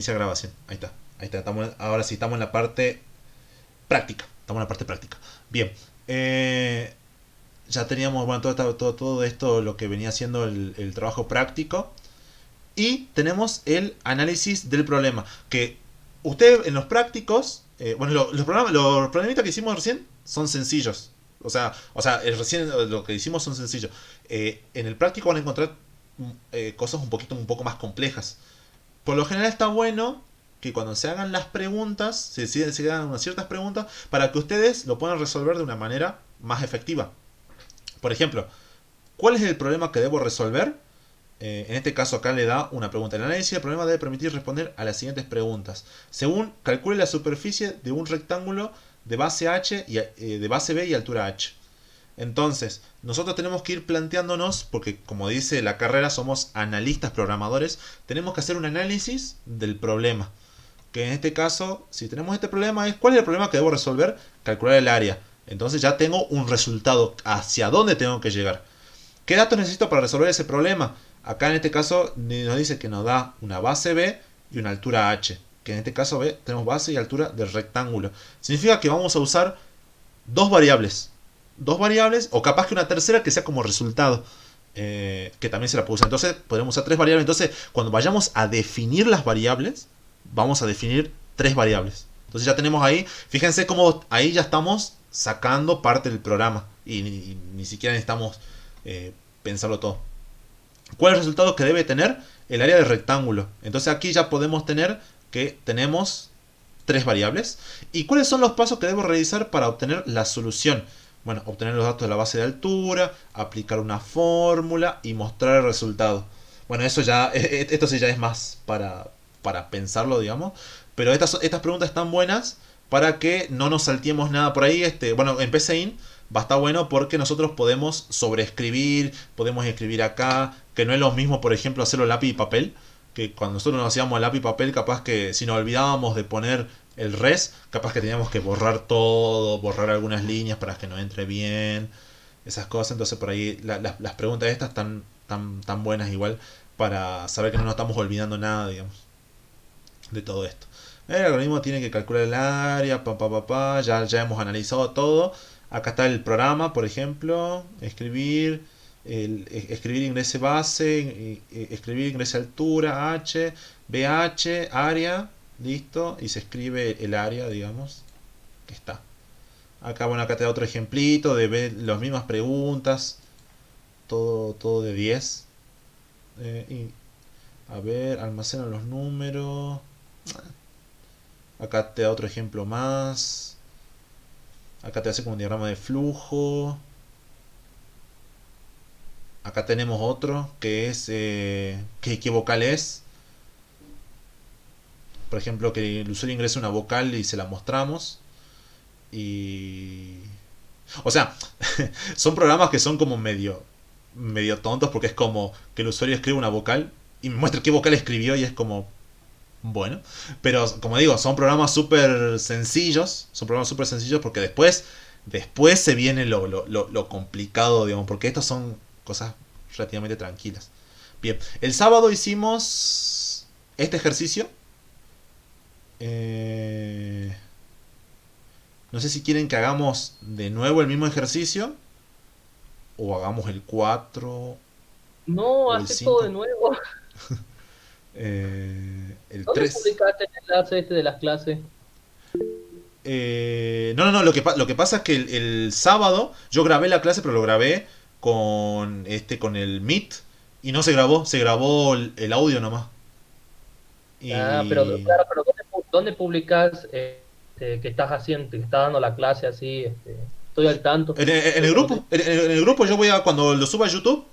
Inicia grabación. Ahí está. Ahí está. Ahora sí, estamos en la parte práctica. Estamos en la parte práctica. Bien. Ya teníamos, bueno, todo esto, lo que venía siendo el trabajo práctico. Y tenemos el análisis del problema. Que usted en los prácticos, bueno, los problemitas que hicimos recién son sencillos. Recién lo que hicimos son sencillos. En el práctico van a encontrar cosas un poco más complejas. Por lo general está bueno que cuando se hagan las preguntas, se hagan unas ciertas preguntas, para que ustedes lo puedan resolver de una manera más efectiva. Por ejemplo, ¿cuál es el problema que debo resolver? En este caso acá le da una pregunta. El análisis del problema debe permitir responder a las siguientes preguntas. Según calcule la superficie de un rectángulo de base H y de base B y altura H. Entonces, nosotros tenemos que ir planteándonos, porque como dice la carrera, somos analistas programadores, tenemos que hacer un análisis del problema. Que en este caso, si tenemos este problema, es ¿cuál es el problema que debo resolver? Calcular el área. Entonces ya tengo un resultado hacia dónde tengo que llegar. ¿Qué datos necesito para resolver ese problema? Acá en este caso nos dice que nos da una base B y una altura H. Que en este caso B tenemos base y altura del rectángulo. Significa que vamos a usar dos variables. Dos variables o capaz que una tercera que sea como resultado. Que también se la puede usar. Entonces podemos usar tres variables. Entonces cuando vayamos a definir las variables, vamos a definir tres variables. Entonces ya tenemos ahí, fíjense cómo ahí ya estamos sacando parte del programa. Y ni siquiera necesitamos pensarlo todo. ¿Cuál es el resultado que debe tener? El área del rectángulo. Entonces aquí ya podemos tener que tenemos tres variables. ¿Y cuáles son los pasos que debo realizar para obtener la solución? Bueno, obtener los datos de la base de altura, aplicar una fórmula y mostrar el resultado. Bueno, esto sí ya es más para pensarlo, digamos. Pero estas preguntas están buenas para que no nos salteemos nada por ahí. Bueno, en PCIN va a estar bueno porque nosotros podemos sobreescribir, podemos escribir acá, que no es lo mismo, por ejemplo, hacerlo lápiz y papel, que cuando nosotros nos hacíamos lápiz y papel, capaz que si nos olvidábamos de poner el res, capaz que teníamos que borrar todo, borrar algunas líneas para que nos entre bien, esas cosas. Entonces por ahí las preguntas estas están tan buenas igual para saber que no nos estamos olvidando nada, digamos, de todo esto. El algoritmo tiene que calcular el área, ya hemos analizado todo. Acá está el programa, por ejemplo, escribir ingrese base, escribir ingrese altura, H, BH, área, listo, y se escribe el área, digamos, que está. Acá, bueno, acá te da otro ejemplito de ver las mismas preguntas, todo de 10. A ver, almacena los números. Acá te da otro ejemplo más. Acá te hace como un diagrama de flujo. Acá tenemos otro que es qué vocal es. Por ejemplo, que el usuario ingrese una vocal y se la mostramos. Y... O sea, son programas que son como medio tontos porque es como que el usuario escribe una vocal y me muestra qué vocal escribió y es como... Bueno, pero como digo, son programas súper sencillos. Son programas súper sencillos porque después se viene lo complicado, digamos, porque estos son cosas relativamente tranquilas. Bien, el sábado hicimos este ejercicio. No sé si quieren que hagamos de nuevo el mismo ejercicio o hagamos el 4 No, o el hace todo de 5. nuevo. El ¿Dónde 3. publicaste el enlace este de las clases? No, lo que pasa es que el sábado yo grabé la clase, pero lo grabé con el Meet y no se grabó el audio nomás. Ah, pero Y claro, pero ¿dónde publicas que estás haciendo, que estás dando la clase así? Estoy al tanto. en el Pero grupo, en el grupo yo voy a cuando lo suba a YouTube,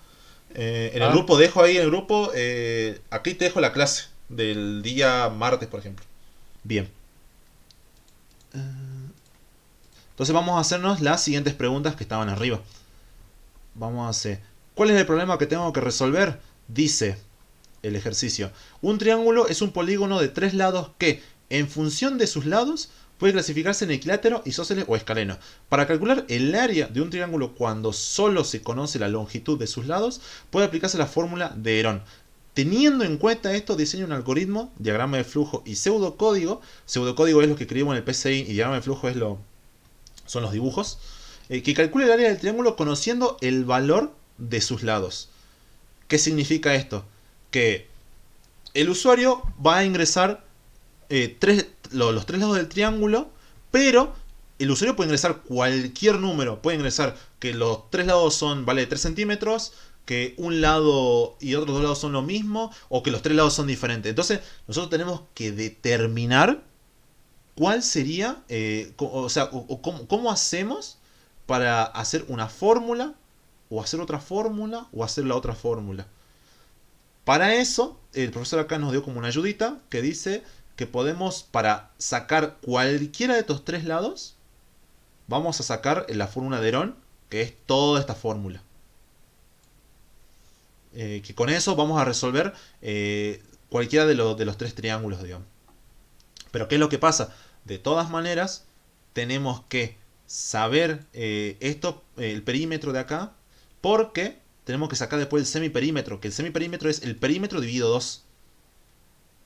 en el ah, grupo dejo ahí en el grupo, aquí te dejo la clase del día martes, por ejemplo. Bien. Entonces vamos a hacernos las siguientes preguntas que estaban arriba. Vamos a hacer, ¿cuál es el problema que tengo que resolver? Dice el ejercicio. Un triángulo es un polígono de tres lados que, en función de sus lados, puede clasificarse en equilátero, isósceles o escaleno. Para calcular el área de un triángulo cuando solo se conoce la longitud de sus lados, puede aplicarse la fórmula de Herón. Teniendo en cuenta esto, diseño un algoritmo, diagrama de flujo y pseudocódigo. Pseudocódigo es lo que escribimos en el PCI y diagrama de flujo son los dibujos. Que calcule el área del triángulo conociendo el valor de sus lados. ¿Qué significa esto? Que el usuario va a ingresar los tres lados del triángulo, pero el usuario puede ingresar cualquier número. Puede ingresar que los tres lados vale 3 centímetros, que un lado y otros dos lados son lo mismo, o que los tres lados son diferentes. Entonces nosotros tenemos que determinar cuál sería, cómo hacemos para hacer una fórmula, o hacer otra fórmula, o hacer la otra fórmula. Para eso, el profesor acá nos dio como una ayudita que dice que podemos, para sacar cualquiera de estos tres lados, vamos a sacar la fórmula de Herón, que es toda esta fórmula. Que con eso vamos a resolver cualquiera de los tres triángulos, digamos. Pero ¿qué es lo que pasa? De todas maneras, tenemos que saber el perímetro de acá, porque tenemos que sacar después el semiperímetro, que el semiperímetro es el perímetro dividido 2.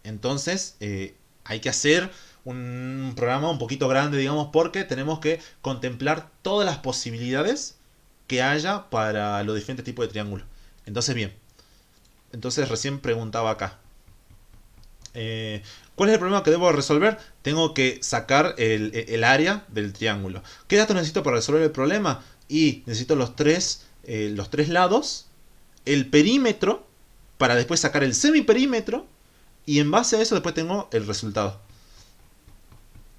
Entonces, hay que hacer un programa un poquito grande, digamos, porque tenemos que contemplar todas las posibilidades que haya para los diferentes tipos de triángulos. Entonces, bien. Entonces, recién preguntaba acá. ¿Cuál es el problema que debo resolver? Tengo que sacar el área del triángulo. ¿Qué datos necesito para resolver el problema? Y necesito los tres lados, el perímetro, para después sacar el semiperímetro, y en base a eso después tengo el resultado.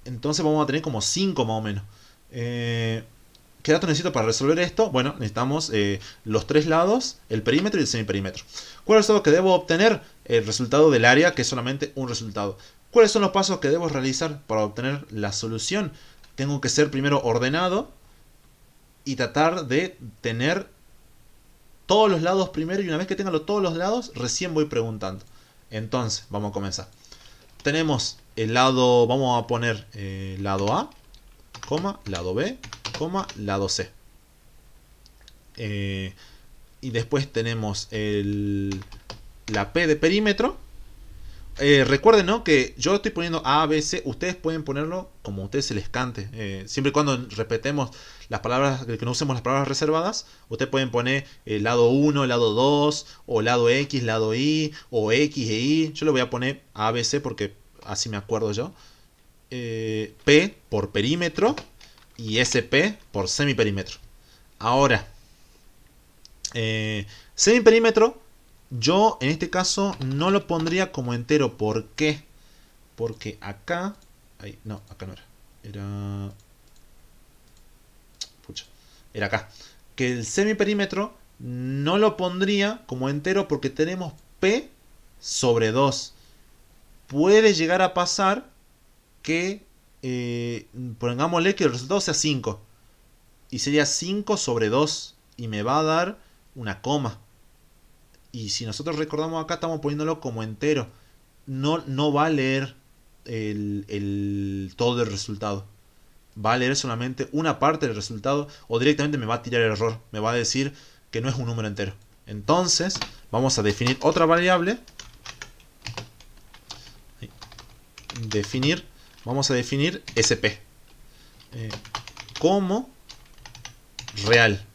Entonces vamos a tener como 5 más o menos. ¿Qué datos necesito para resolver esto? Bueno, necesitamos los tres lados, el perímetro y el semiperímetro. ¿Cuál es el resultado que debo obtener? El resultado del área, que es solamente un resultado. ¿Cuáles son los pasos que debo realizar para obtener la solución? Tengo que ser primero ordenado y tratar de tener todos los lados primero, y una vez que tenga todos los lados, recién voy preguntando. Entonces, vamos a comenzar. Tenemos el lado, vamos a poner lado A, lado B, lado C. Y después tenemos la P de perímetro. Recuerden, ¿no?, que yo estoy poniendo A, B, C. Ustedes pueden ponerlo como a ustedes se les cante. Siempre y cuando respetemos las palabras, que no usemos las palabras reservadas. Ustedes pueden poner lado 1, lado 2, o lado X, lado Y, o X e Y. Yo le voy a poner A, B, C porque así me acuerdo yo. P por perímetro y SP por semiperímetro. Ahora, semiperímetro, yo en este caso no lo pondría como entero. ¿Por qué? Porque acá... no, acá no era. Era acá. Que el semiperímetro no lo pondría como entero porque tenemos P sobre 2. Puede llegar a pasar que pongámosle que el resultado sea 5. Y sería 5 sobre 2. Y me va a dar una coma. Y si nosotros recordamos acá, estamos poniéndolo como entero. No va a leer todo el resultado. Va a leer solamente una parte del resultado. O directamente me va a tirar el error. Me va a decir que no es un número entero. Entonces, vamos a definir otra variable. Vamos a definir SP como real.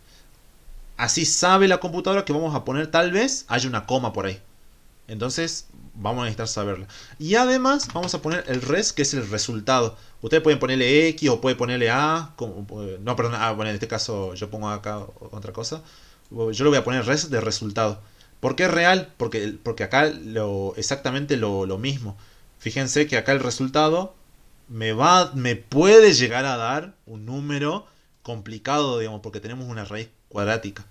Así sabe la computadora que vamos a poner, tal vez haya una coma por ahí. Entonces vamos a necesitar saberla. Y además vamos a poner el res, que es el resultado. Ustedes pueden ponerle X o pueden ponerle A. No, perdón, bueno, en este caso yo pongo acá otra cosa. Yo le voy a poner res de resultado. ¿Por qué real? Porque acá exactamente lo mismo. Fíjense que acá el resultado me puede llegar a dar un número complicado, digamos, porque tenemos una raíz cuadrática.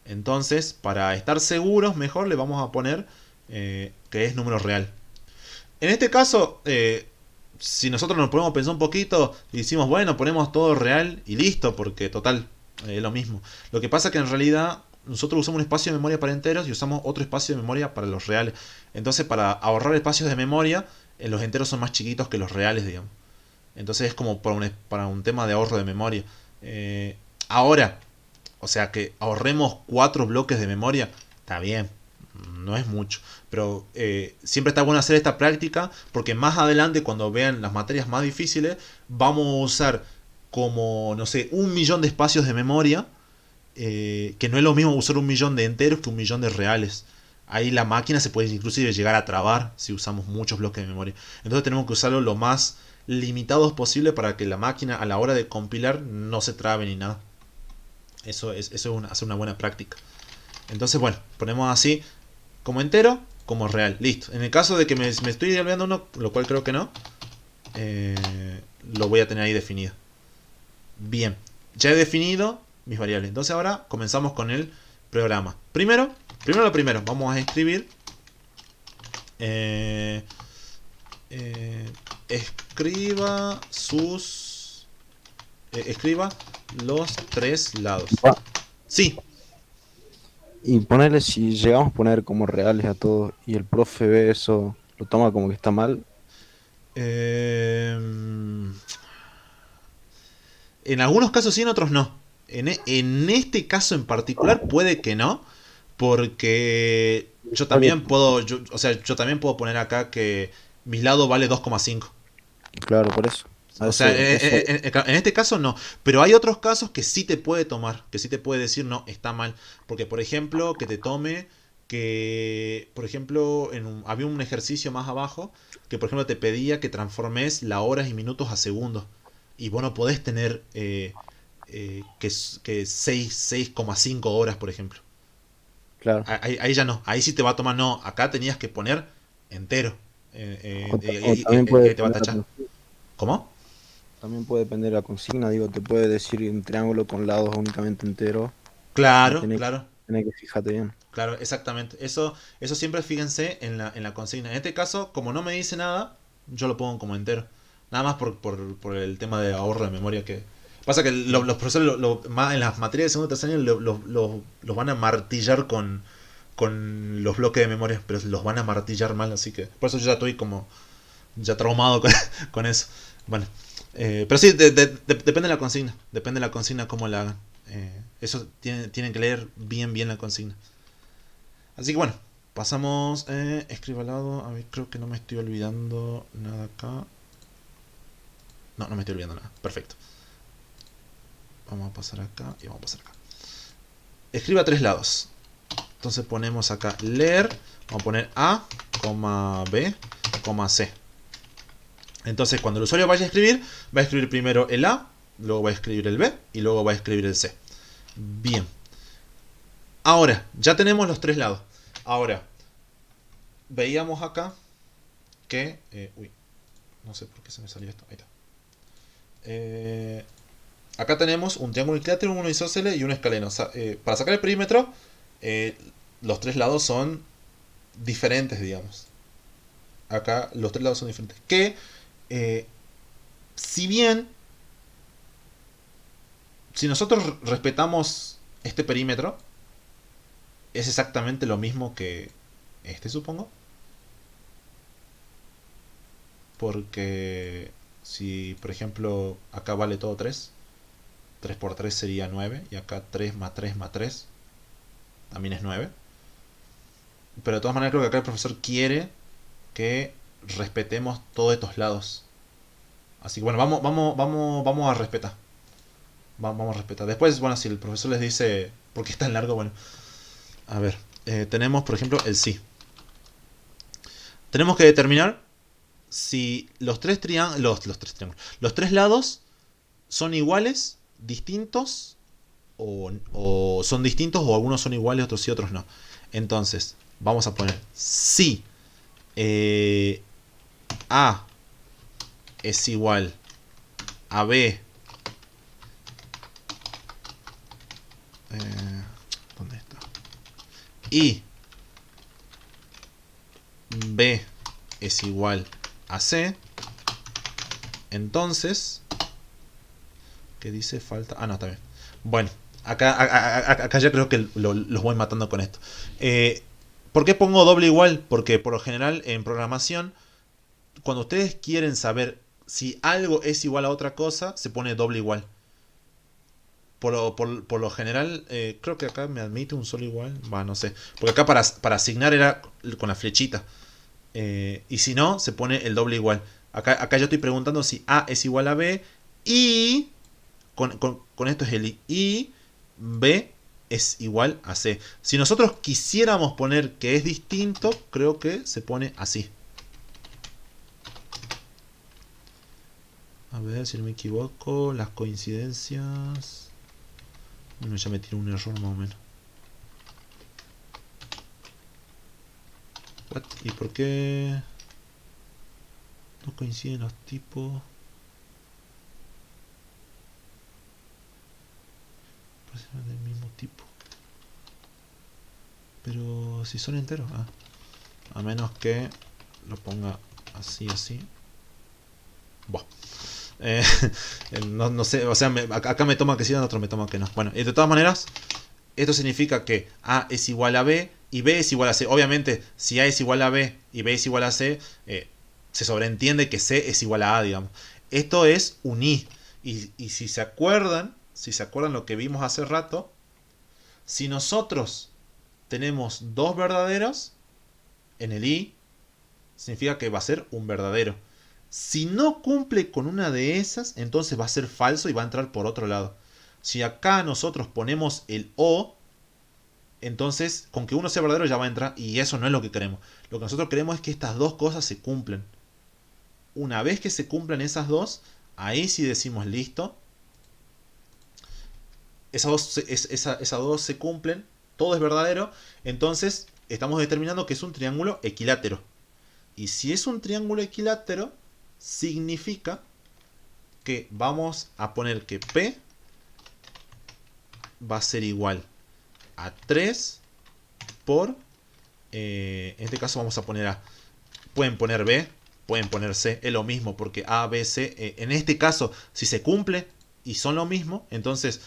Entonces, para estar seguros, mejor le vamos a poner que es número real. En este caso, si nosotros nos ponemos a pensar un poquito y decimos, bueno, ponemos todo real y listo, porque total, es lo mismo. Lo que pasa es que en realidad nosotros usamos un espacio de memoria para enteros y usamos otro espacio de memoria para los reales. Entonces, para ahorrar espacios de memoria, los enteros son más chiquitos que los reales, digamos. Entonces es como para un tema de ahorro de memoria. Ahora, o sea que ahorremos 4 bloques de memoria, está bien, no es mucho. Pero siempre está bueno hacer esta práctica porque más adelante, cuando vean las materias más difíciles, vamos a usar como, no sé, 1.000.000 de espacios de memoria, que no es lo mismo usar 1.000.000 de enteros que 1.000.000 de reales. Ahí la máquina se puede inclusive llegar a trabar si usamos muchos bloques de memoria. Entonces tenemos que usarlo lo más limitados posible para que la máquina a la hora de compilar no se trabe ni nada. Eso es hacer una buena práctica. Entonces, bueno, ponemos así como entero, como real. Listo. En el caso de que me estoy olvidando uno, lo cual creo que no, lo voy a tener ahí definido. Bien, ya he definido mis variables. Entonces ahora comenzamos con el programa. Primero lo primero, vamos a escribir escriba sus escriba los tres lados. Va. Sí. Y ponerle, si llegamos a poner como reales a todos y el profe ve eso, lo toma como que está mal. En algunos casos sí, en otros no. En este caso en particular puede que no, porque yo también puedo, yo también puedo poner acá que mi lado vale 2,5. Claro, por eso. O sea, en este caso no. Pero hay otros casos que sí te puede tomar, que sí te puede decir no, está mal. Porque, por ejemplo, que te tome que, por ejemplo, había un ejercicio más abajo que, por ejemplo, te pedía que transformes las horas y minutos a segundos. Y vos no podés tener que 6,5 horas, por ejemplo. Claro. Ahí ya no. Ahí sí te va a tomar no. Acá tenías que poner entero. O también puede Y te va a depender tachar. ¿Cómo? también puede depender de la consigna, digo, te puede decir un triángulo con lados únicamente enteros. Ahí Claro, claro. tenés que fijarte bien. Claro, exactamente. Eso siempre fíjense en la consigna. En este caso, como no me dice nada, yo lo pongo como entero. Nada más por el tema de ahorro de memoria que... Pasa que los profesores más en las materias de segundo y tercer año los van a martillar con los bloques de memoria, pero los van a martillar mal, así que... Por eso yo ya estoy como... Ya traumado con eso. Bueno. Pero sí, depende de la consigna. Depende de la consigna cómo la hagan. Eso tienen que leer bien la consigna. Así que bueno, pasamos. Escribo al lado. A ver, creo que no me estoy olvidando nada acá. No me estoy olvidando nada. Perfecto. Vamos a pasar acá y vamos a pasar acá. Escriba a tres lados. Entonces ponemos acá leer. Vamos a poner A, B, C. Entonces cuando el usuario vaya a escribir primero el A, luego va a escribir el B y luego va a escribir el C. Bien. Ahora, ya tenemos los tres lados. Ahora, veíamos acá que... no sé por qué se me salió esto. Ahí está. Acá tenemos un triángulo equilátero, un isósceles y un escaleno. O sea, para sacar el perímetro, los tres lados son diferentes, digamos. Acá los tres lados son diferentes. Que, si bien, si nosotros respetamos este perímetro, es exactamente lo mismo que este, supongo. Porque si, por ejemplo, acá vale todo 3, 3 por 3 sería 9, y acá 3 más 3 más 3 también es 9. Pero de todas maneras creo que acá el profesor quiere que respetemos todos estos lados. Así que bueno, vamos a respetar. Vamos a respetar. Después, bueno, si el profesor les dice por qué es tan largo, bueno. A ver, tenemos por ejemplo el sí. Tenemos que determinar si los tres lados son iguales, distintos, o son distintos, o algunos son iguales, otros sí, otros no. Entonces, vamos a poner si A es igual a B. ¿Dónde está? Y B es igual a C. Entonces, ¿qué dice? Falta... Ah, no, está bien. Bueno, acá ya creo que los voy matando con esto. ¿Por qué pongo doble igual? Porque por lo general en programación, cuando ustedes quieren saber si algo es igual a otra cosa, se pone doble igual. por lo general, creo que acá me admite un solo igual. Va, no sé. Porque acá para asignar era con la flechita. Y si no, se pone el doble igual. Acá yo estoy preguntando si A es igual a B y con esto es el I. Y B es igual a C. Si nosotros quisiéramos poner que es distinto, creo que se pone así. A ver si no me equivoco. Las coincidencias. Bueno, ya me tiró un error más o menos. What? ¿Y por qué no coinciden los tipos? Parecen del mismo tipo. Pero si son enteros. Ah. A menos que lo ponga así, así. Buah. No sé, o sea, acá me toma que sí, en otro me toma que no. Bueno, y de todas maneras, esto significa que A es igual a B y B es igual a C. Obviamente, si A es igual a B y B es igual a C, se sobreentiende que C es igual a A, digamos. Esto es un I. Y si se acuerdan lo que vimos hace rato, si nosotros tenemos dos verdaderos en el I, significa que va a ser un verdadero. Si no cumple con una de esas, entonces va a ser falso y va a entrar por otro lado. Si acá nosotros ponemos el O, entonces con que uno sea verdadero ya va a entrar, y eso no es lo que queremos. Lo que nosotros queremos es que estas dos cosas se cumplan. Una vez que se cumplan esas dos, ahí sí decimos listo. Esas dos se cumplen, todo es verdadero, entonces estamos determinando que es un triángulo equilátero. Y si es un triángulo equilátero, significa que vamos a poner que P va a ser igual a 3 por, en este caso vamos a poner A. Pueden poner B, pueden poner C, es lo mismo, porque A, B, C, en este caso, si se cumple y son lo mismo, entonces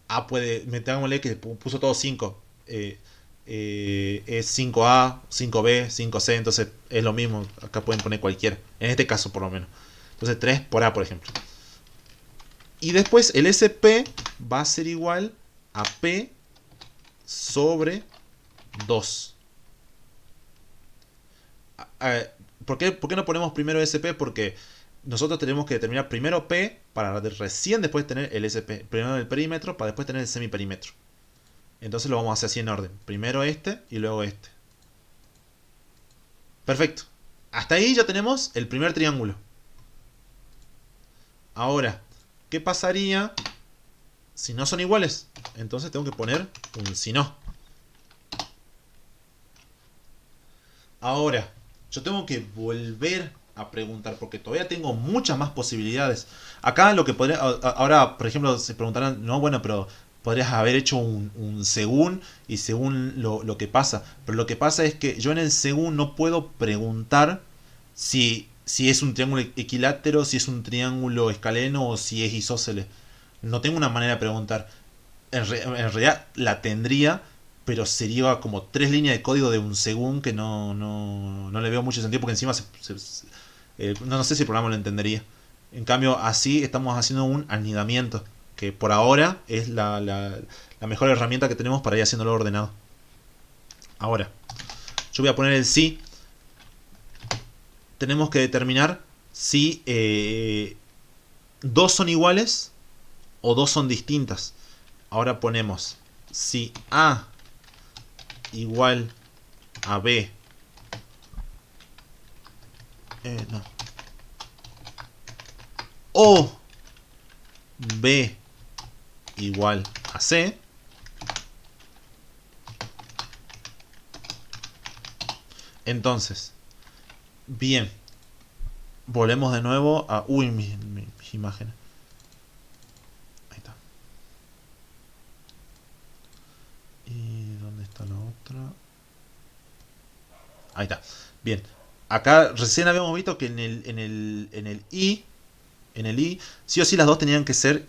A puede, metámosle que puso todo 5, es 5A, 5B, 5C, entonces es lo mismo, acá pueden poner cualquiera, en este caso por lo menos. Entonces 3 por A, por ejemplo. Y después el SP va a ser igual a P sobre 2. ¿Por qué no ponemos primero SP? Porque nosotros tenemos que determinar primero P para recién después tener el SP. Primero el perímetro para después tener el semiperímetro. Entonces lo vamos a hacer así en orden. Primero este y luego este. Perfecto. Hasta ahí ya tenemos el primer triángulo. Ahora, ¿qué pasaría si no son iguales? Entonces tengo que poner un si no. Ahora, yo tengo que volver a preguntar porque todavía tengo muchas más posibilidades. Acá lo que podría... Ahora, por ejemplo, se preguntarán, no, bueno, pero podrías haber hecho un según y según lo que pasa. Pero lo que pasa es que yo en el según no puedo preguntar si es un triángulo equilátero, si es un triángulo escaleno o si es isósceles. No tengo una manera de preguntar. En realidad la tendría, pero sería como 3 líneas de código de un según que no le veo mucho sentido porque encima no sé si el programa lo entendería. En cambio, así estamos haciendo un anidamiento, que por ahora es la mejor herramienta que tenemos para ir haciéndolo ordenado. Ahora, yo voy a poner el sí. Tenemos que determinar si dos son iguales o dos son distintas. Ahora ponemos si A igual a B. No. O B igual a C. Entonces, bien. Volvemos de nuevo a... Uy, mis imágenes. Ahí está. ¿Y dónde está la otra? Ahí está. Bien. Acá recién habíamos visto que en el I, sí o sí las dos tenían que ser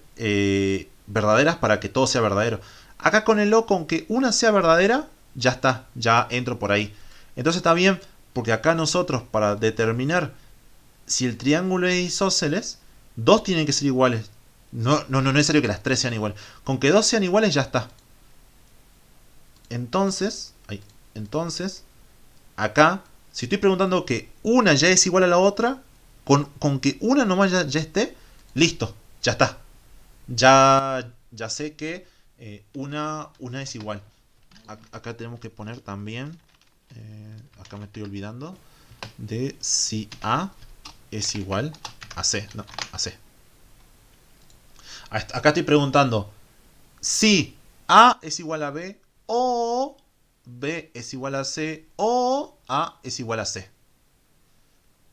verdaderas para que todo sea verdadero. Acá con el O, con que una sea verdadera, ya está. Ya entro por ahí. Entonces está bien, porque acá nosotros para determinar si el triángulo es isósceles, dos tienen que ser iguales. No es necesario que las 3 sean iguales. Con que 2 sean iguales ya está. Entonces, acá, si estoy preguntando que una ya es igual a la otra, con que una nomás ya esté, listo, ya está. Ya sé que una es igual. Acá tenemos que poner también, acá me estoy olvidando, de si A es igual a C. No, a C. Acá estoy preguntando si A es igual a B o B es igual a C o A es igual a C.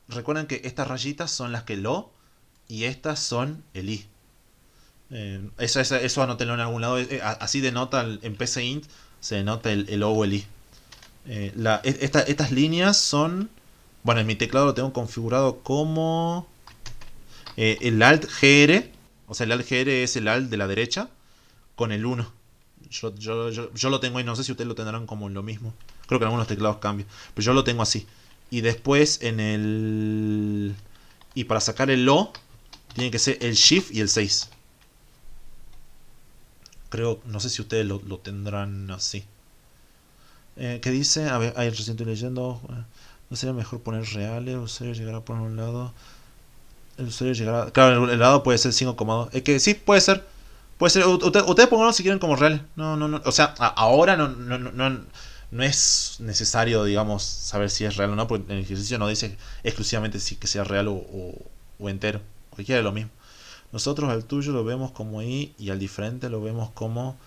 Recuerden que estas rayitas son las que lo y estas son el I. Eso anótenlo en algún lado. Así denota en PCInt, se denota el O o el I. Estas líneas son... Bueno, en mi teclado lo tengo configurado como el Alt GR. O sea, el Alt GR es el Alt de la derecha con el 1. Yo lo tengo ahí, no sé si ustedes lo tendrán como lo mismo. Creo que en algunos teclados cambia. Pero yo lo tengo así. Y después en el... Y para sacar el O, tiene que ser el Shift y el 6. Creo, no sé si ustedes lo tendrán así. ¿Qué dice? A ver, ahí recién estoy leyendo. ¿No sería mejor poner reales? El usuario llegará por un lado. El usuario llegará... Claro, el lado puede ser 5,2. Es que sí, puede ser. Puede ser. Ustedes pónganlo si quieren como reales. No. O sea, ahora no es necesario, digamos, saber si es real o no, porque el ejercicio no dice exclusivamente si que sea real o entero. Cualquiera es lo mismo. Nosotros al tuyo lo vemos como I y al diferente lo vemos como...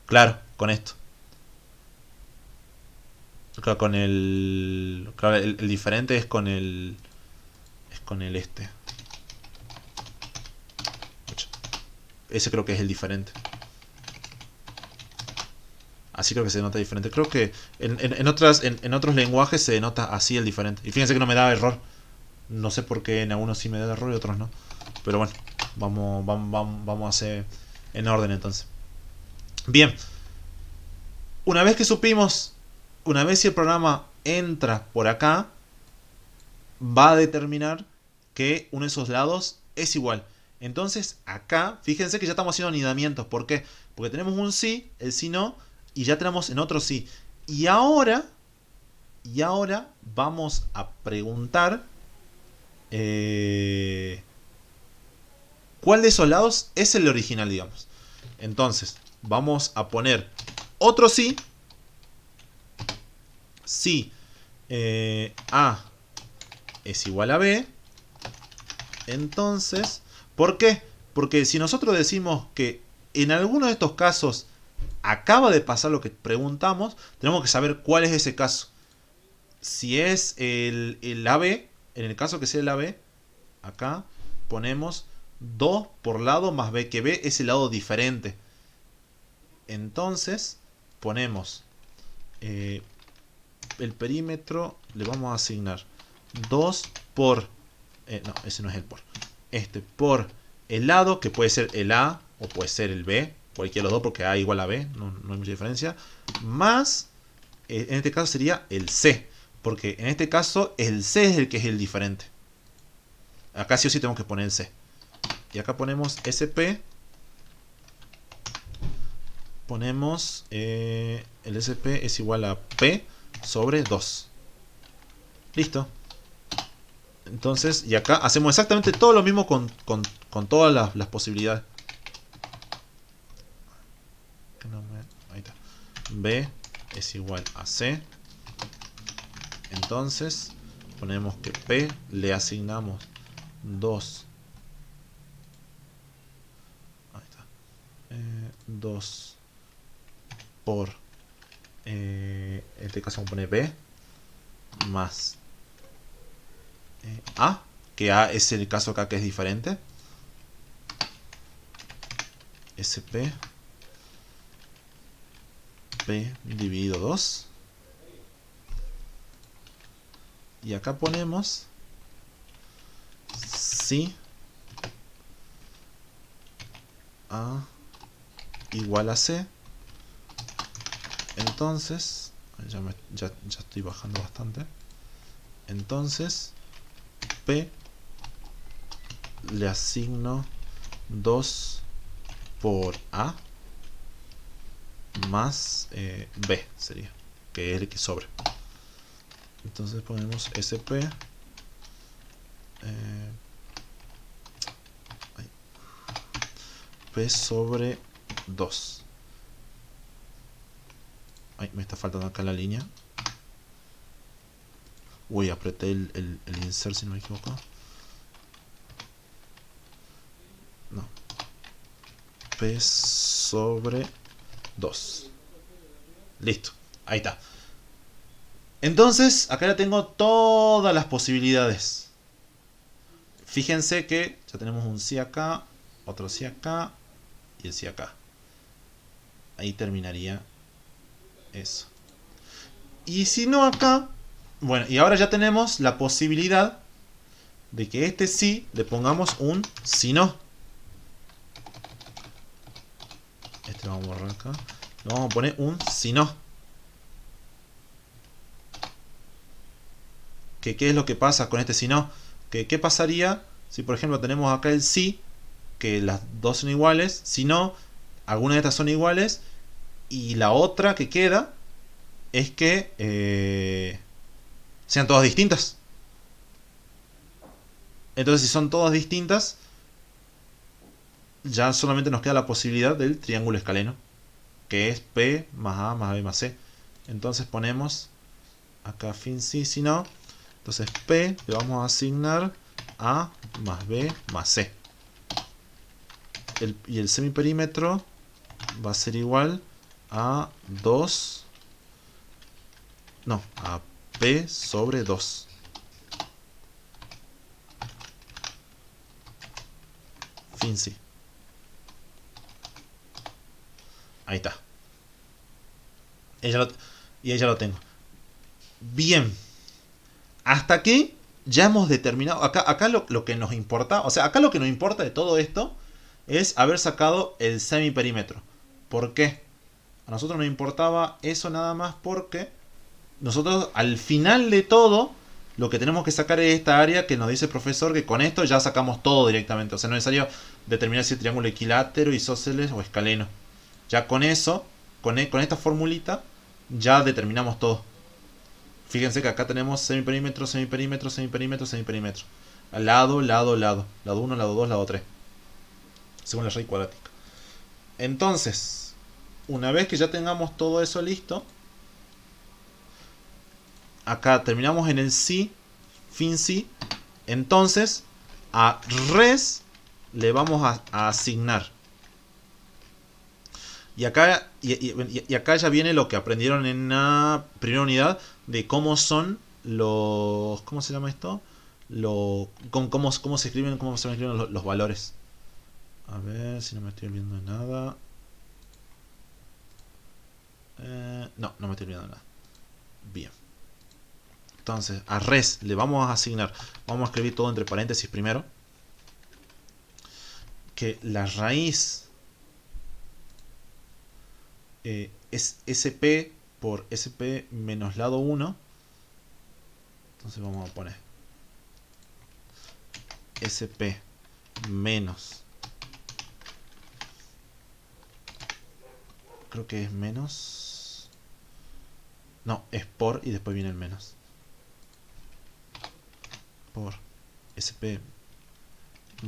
Claro, con esto. Claro, con el... Claro, el diferente es con el... Es con el este. Ese creo que es el diferente. Así creo que se denota diferente. Creo que en otros lenguajes se denota así el diferente. Y fíjense que no me da error. No sé por qué en algunos sí me da error y otros no. Pero bueno, vamos a hacer en orden entonces. Bien. Una vez que supimos, una vez si el programa entra por acá, va a determinar que uno de esos lados es igual. Entonces acá, fíjense que ya estamos haciendo anidamientos. ¿Por qué? Porque tenemos un sí, el sí no, y ya tenemos en otro sí. Y ahora vamos a preguntar cuál de esos lados es el original, digamos. Entonces, vamos a poner otro sí. Si A es igual a B, entonces, ¿por qué? Porque si nosotros decimos que en alguno de estos casos acaba de pasar lo que preguntamos, tenemos que saber cuál es ese caso. Si es el AB, en el caso que sea el AB, acá ponemos 2 por lado más B, que B es el lado diferente. Entonces, ponemos el perímetro, le vamos a asignar 2 por... no, ese no es el por. Por el lado, que puede ser el A o puede ser el B, cualquiera de los dos, porque A igual a B, no hay mucha diferencia. Más, en este caso sería el C, porque en este caso el C es el que es el diferente. Acá sí o sí tenemos que poner el C. Y acá ponemos SP. Ponemos el SP es igual a P sobre 2. Listo. Entonces, y acá hacemos exactamente todo lo mismo con todas las posibilidades. Ahí está. B es igual a C. Entonces, ponemos que P le asignamos 2. Ahí está. 2 por... en este caso vamos a poner B más A, que A es el caso acá que es diferente. SP P dividido 2. Y acá ponemos si A igual a C. Entonces, ya estoy bajando bastante. Entonces, P le asigno 2 por A más B sería, que es el que sobre. Entonces ponemos SP P sobre 2. Ay, me está faltando acá la línea. Uy, apreté el insert si no me equivoco. No. P sobre 2. Listo. Ahí está. Entonces, acá ya tengo todas las posibilidades. Fíjense que ya tenemos un sí acá, otro sí acá y el sí acá. Ahí terminaría eso. Y si no acá, bueno, y ahora ya tenemos la posibilidad de que este sí le pongamos un si no. Este lo vamos a borrar acá. Le vamos a poner un si no. ¿Qué es lo que pasa con este si no? ¿Qué pasaría si por ejemplo tenemos acá el sí, que las dos son iguales, si no, alguna de estas son iguales, y la otra que queda es que sean todas distintas? Entonces, si son todas distintas, ya solamente nos queda la posibilidad del triángulo escaleno, que es P más A más B más C. Entonces ponemos acá fin sí, si no. Entonces P le vamos a asignar A más B más C. Y el semiperímetro va a ser igual a 2. No, a P sobre 2. Fin sí. Ahí está. Y ahí ya lo tengo. Bien. Hasta aquí ya hemos determinado. Acá lo que nos importa. O sea, acá lo que nos importa de todo esto es haber sacado el semiperímetro. ¿Por qué? A nosotros nos importaba eso nada más porque nosotros al final de todo lo que tenemos que sacar es esta área que nos dice el profesor, que con esto ya sacamos todo directamente. O sea, no es necesario determinar si es triángulo equilátero, isósceles o escaleno. Ya con eso, con esta formulita, ya determinamos todo. Fíjense que acá tenemos semiperímetro, semiperímetro, semiperímetro, semiperímetro. Lado, lado, lado. Lado 1, lado 2, lado 3. Según la raíz cuadrática. Entonces, una vez que ya tengamos todo eso listo, acá terminamos en el sí, fin sí. Entonces, a res le vamos a asignar. Y acá ya viene lo que aprendieron en la primera unidad de cómo son los... ¿Cómo se llama esto? Cómo se escriben los valores. A ver si no me estoy olvidando de nada. No me estoy olvidando de nada. Bien. Entonces, a res le vamos a asignar. Vamos a escribir todo entre paréntesis primero. Que la raíz es SP por SP menos lado 1. Entonces vamos a poner SP menos, creo que es menos, no, es por y después viene el menos, por SP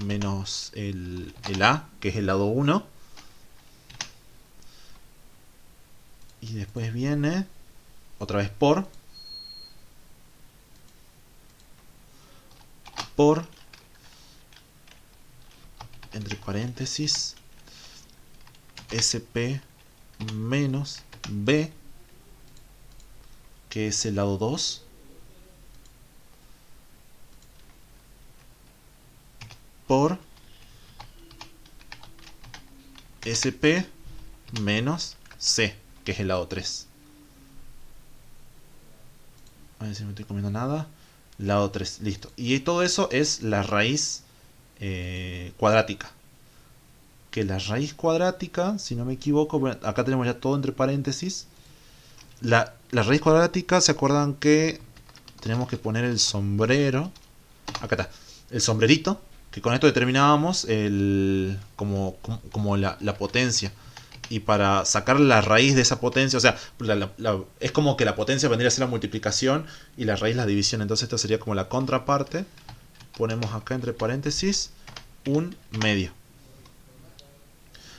menos el A, que es el lado 1. Y después viene otra vez por entre paréntesis SP menos B, que es el lado 2, por SP menos C, que es el lado 3. A ver si no me estoy comiendo nada. Lado 3, listo. Y todo eso es la raíz cuadrática. Que la raíz cuadrática, si no me equivoco, bueno, acá tenemos ya todo entre paréntesis. La raíz cuadrática, ¿se acuerdan que tenemos que poner el sombrero? Acá está, el sombrerito. que con esto determinábamos como la potencia. Y para sacar la raíz de esa potencia, o sea, es como que la potencia vendría a ser la multiplicación y la raíz la división. Entonces esto sería como la contraparte. Ponemos acá entre paréntesis un medio.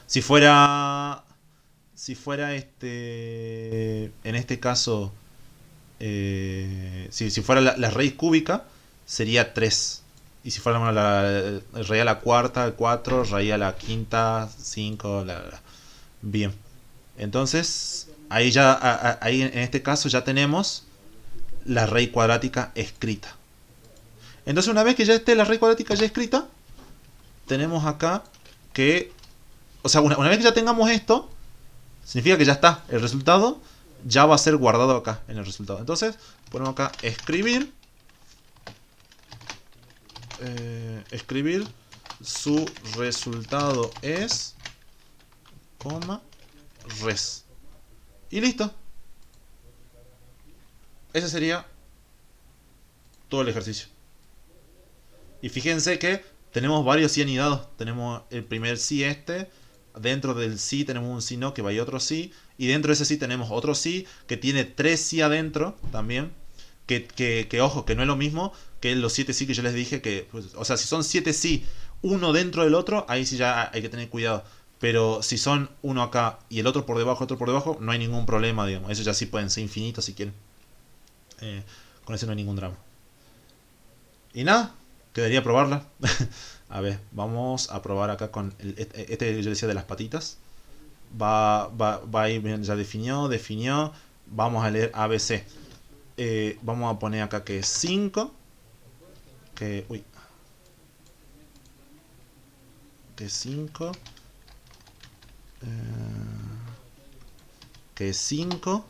Si fuera en este caso, si fuera la raíz cúbica, sería 3. Y si fuera la raíz a la cuarta, 4, raíz a la quinta, 5, bien. Entonces, ahí en este caso ya tenemos la raíz cuadrática escrita. Entonces, una vez que ya esté la raíz cuadrática ya escrita, tenemos acá que, o sea, una vez que ya tengamos esto, significa que ya está. El resultado ya va a ser guardado acá en el resultado. Entonces, ponemos acá escribir. Escribir su resultado es, coma, res. Y listo. Ese sería todo el ejercicio. Y fíjense que tenemos varios sí anidados. Tenemos el primer sí dentro del sí tenemos un sí no que va y otro sí. Y dentro de ese sí tenemos otro sí que tiene 3 sí adentro también. Que ojo, que no es lo mismo que los 7 sí que yo les dije que, pues, o sea, si son 7 sí, uno dentro del otro, ahí sí ya hay que tener cuidado. Pero si son uno acá y el otro por debajo, no hay ningún problema, digamos. Eso ya sí pueden ser infinitos si quieren. Con eso no hay ningún drama. Y nada, quedaría probarla. A ver, vamos a probar acá con este que yo decía de las patitas. Va a ir, ya definió. Vamos a leer ABC. Vamos a poner acá que es 5. Que es 5. Que es 5.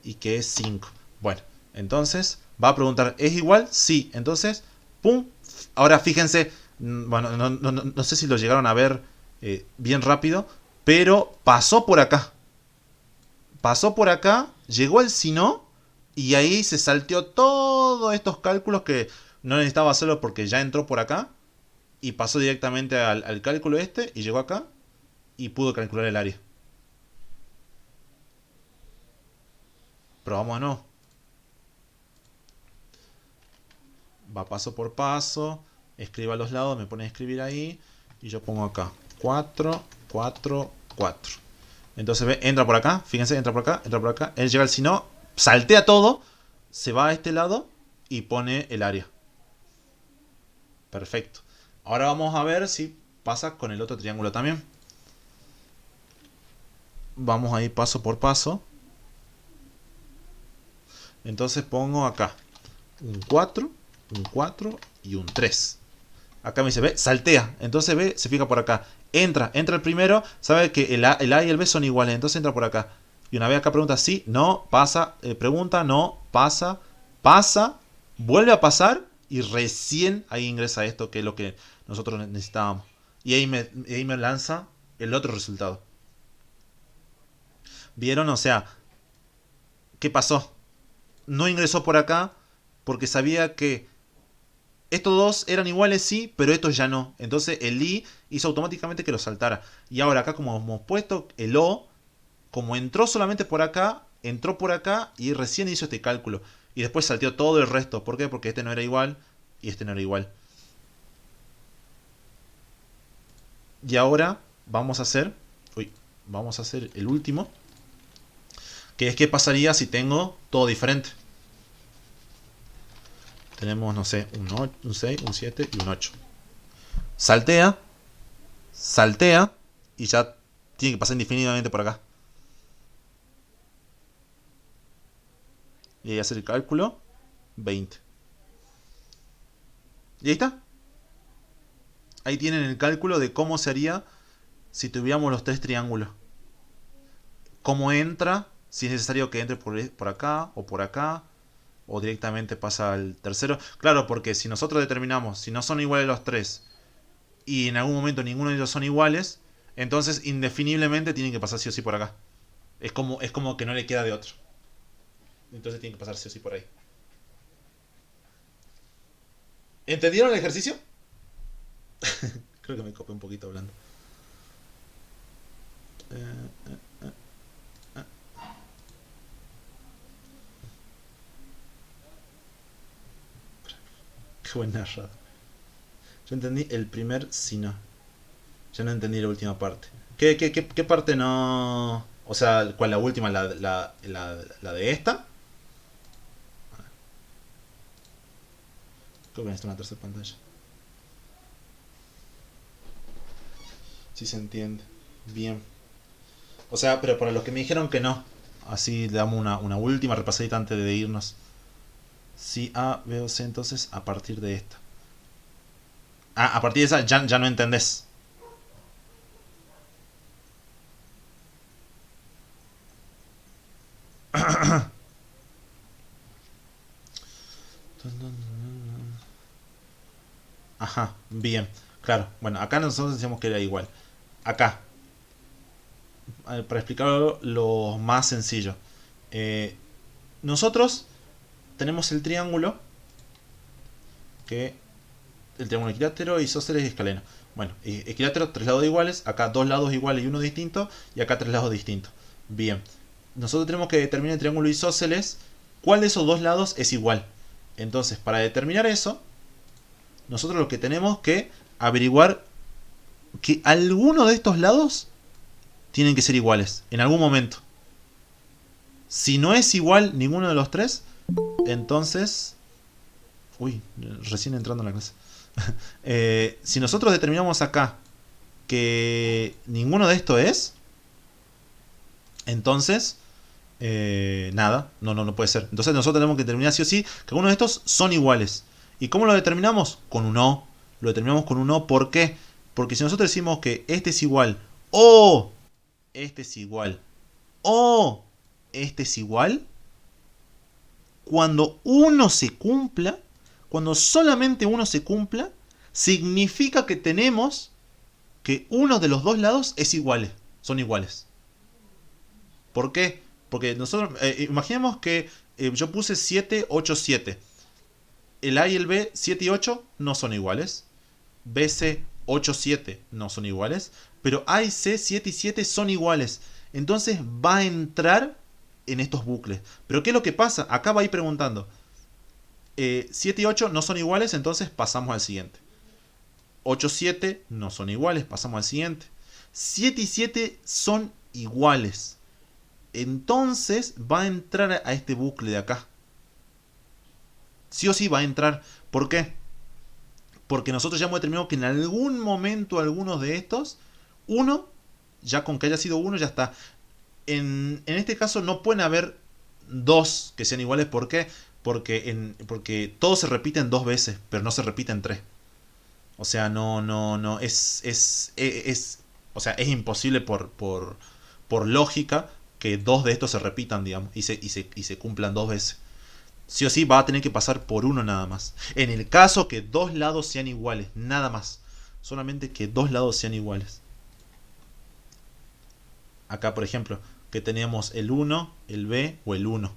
Y que es 5. Bueno, entonces va a preguntar, ¿es igual? Sí. Entonces, pum. Ahora fíjense, bueno, no sé si lo llegaron a ver bien rápido, pero pasó por acá. Llegó el si no, y ahí se salteó todos estos cálculos que no necesitaba hacerlo porque ya entró por acá. Y pasó directamente al cálculo y llegó acá y pudo calcular el área. Probamos de nuevo. Va paso por paso. Escriba a los lados, me pone a escribir ahí. Y yo pongo acá 4, 4, 4. Entonces ve, entra por acá. Fíjense, entra por acá. Él llega al si no, saltea todo, se va a este lado y pone el área. Perfecto. Ahora vamos a ver si pasa con el otro triángulo también. Vamos a ir paso por paso. Entonces pongo acá un 4 y un 3. Acá me dice, ve, saltea. Entonces ve, se fija por acá. Entra el primero, sabe que el A y el B son iguales, entonces entra por acá. Y una vez acá pregunta sí, no, pasa, pregunta, no, pasa, vuelve a pasar y recién ahí ingresa esto que es lo que nosotros necesitábamos. Y ahí me lanza el otro resultado. ¿Vieron? O sea, ¿qué pasó? No ingresó por acá porque sabía que estos dos eran iguales, sí, pero estos ya no. Entonces el i hizo automáticamente que lo saltara. Y ahora acá como hemos puesto el o, como entró solamente por acá, entró por acá y recién hizo este cálculo. Y después salteó todo el resto. ¿Por qué? Porque este no era igual y este no era igual. Y ahora vamos a hacer el último. Que es qué pasaría si tengo todo diferente. Tenemos, no sé, un 6, un 7 y un 8. Saltea y ya tiene que pasar indefinidamente por acá. Y ahí hacer el cálculo, 20. Y ahí está. Ahí tienen el cálculo de cómo sería si tuviéramos los 3 triángulos. Cómo entra, si es necesario que entre por acá, o directamente pasa al tercero. Claro, porque si nosotros determinamos, si no son iguales los 3, y en algún momento ninguno de ellos son iguales, entonces indefiniblemente tienen que pasar sí o sí por acá. Es como que no le queda de otro. Entonces tienen que pasar sí o sí por ahí. ¿Entendieron el ejercicio? Creo que me copé un poquito hablando. Qué buen narrador. Yo entendí el primer sí no. Yo no entendí la última parte. ¿Qué parte no...? O sea, ¿cuál la última? ¿La de esta? Creo que necesito una tercera pantalla. Sí se entiende. Bien. O sea, pero para los que me dijeron que no. Así le damos una última repasadita antes de irnos. Sí, A, B o C, entonces a partir de esta. Ah, a partir de esa ya no entendés. Ajá, bien. Claro, bueno, acá nosotros decíamos que era igual. Acá, para explicarlo lo más sencillo. Nosotros tenemos el triángulo, que el triángulo equilátero, isósceles y escaleno. Bueno, equilátero, tres lados iguales, acá dos lados iguales y uno distinto, y acá tres lados distintos. Bien, nosotros tenemos que determinar el triángulo isósceles, cuál de esos dos lados es igual. Entonces, para determinar eso, nosotros lo que tenemos que averiguar que alguno de estos lados tienen que ser iguales, en algún momento. Si no es igual ninguno de los tres, entonces... Uy, recién entrando en la clase. Si nosotros determinamos acá que ninguno de estos es, entonces nada, no puede ser. Entonces nosotros tenemos que determinar sí o sí que algunos de estos son iguales. ¿Y cómo lo determinamos? Con un O. Lo determinamos con un O. ¿Por qué? Porque si nosotros decimos que este es igual o este es igual o este es igual, cuando uno se cumpla, cuando solamente uno se cumpla, significa que tenemos que uno de los dos lados es iguales, son iguales. ¿Por qué? Porque nosotros, imaginemos que yo puse 7, 8, 7. El A y el B, 7 y 8, no son iguales. BC, 8, 7 no son iguales. Pero A y C, 7 y 7 son iguales. Entonces va a entrar en estos bucles. Pero ¿qué es lo que pasa? Acá va a ir preguntando. 7 y 8 no son iguales, entonces pasamos al siguiente. 8 y 7 no son iguales, pasamos al siguiente. 7 y 7 son iguales. Entonces va a entrar a este bucle de acá. Sí o sí va a entrar. ¿Por qué? Porque nosotros ya hemos determinado que en algún momento algunos de estos, uno, ya con que haya sido uno, ya está. En este caso no pueden haber dos que sean iguales. ¿Por qué? Porque todos se repiten dos veces, pero no se repiten tres. O sea, no, o sea, es imposible por lógica que dos de estos se repitan, digamos, y se cumplan dos veces. Sí o sí va a tener que pasar por uno nada más. En el caso que dos lados sean iguales, nada más. Solamente que dos lados sean iguales. Acá, por ejemplo, que teníamos el 1, el B o el 1.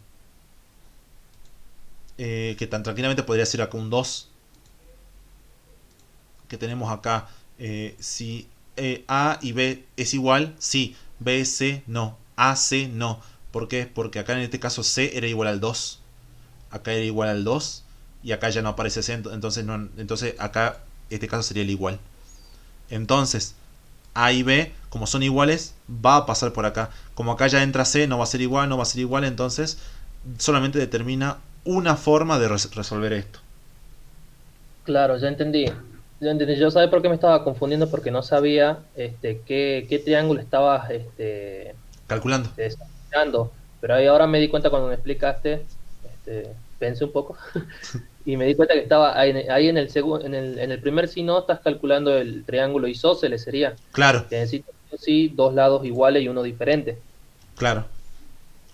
Que tan tranquilamente podría ser acá un 2. Que tenemos acá, si A y B es igual, sí. B, C, no. A, C, no. ¿Por qué? Porque acá en este caso C era igual al 2. Acá era igual al 2. Y acá ya no aparece C. Entonces acá este caso sería el igual. Entonces A y B, como son iguales, va a pasar por acá. Como acá ya entra C, no va a ser igual, no va a ser igual. Entonces solamente determina una forma de resolver esto. Claro, ya entendí. Ya entendí. Yo sabía por qué me estaba confundiendo, porque no sabía qué triángulo estabas Calculando. desarrollando. Pero ahí ahora me di cuenta cuando me explicaste, pensé un poco y me di cuenta que estaba ahí en el primer signo estás calculando el triángulo isósceles, sería. Claro, Que necesitas sí dos lados iguales y uno diferente. claro.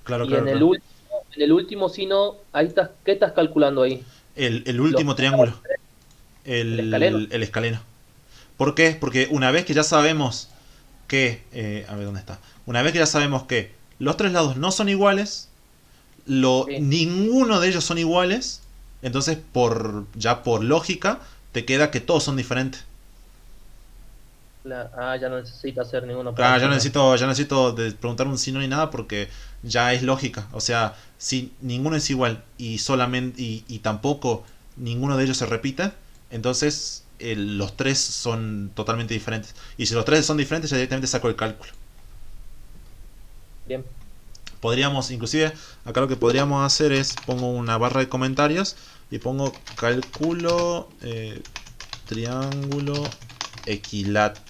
Claro, Y claro, claro. en el último signo, ahí estás, ¿qué estás calculando ahí? El último triángulo. El escaleno. El escaleno. ¿Por qué? Porque una vez que ya sabemos que... a ver, ¿dónde está? Una vez que ya sabemos que los tres lados no son iguales, Sí. ninguno de ellos son iguales, entonces ya por lógica te queda que todos son diferentes. Ya no necesita hacer ninguna Claro, operación más. ya necesito preguntar un sí no ni nada porque ya es lógica. O sea, si ninguno es igual y solamente y tampoco ninguno de ellos se repite, entonces los tres son totalmente diferentes. Y si los tres son diferentes, ya directamente saco el cálculo. Bien. Podríamos, inclusive, acá lo que podríamos hacer es pongo una barra de comentarios y pongo cálculo triángulo equilátero.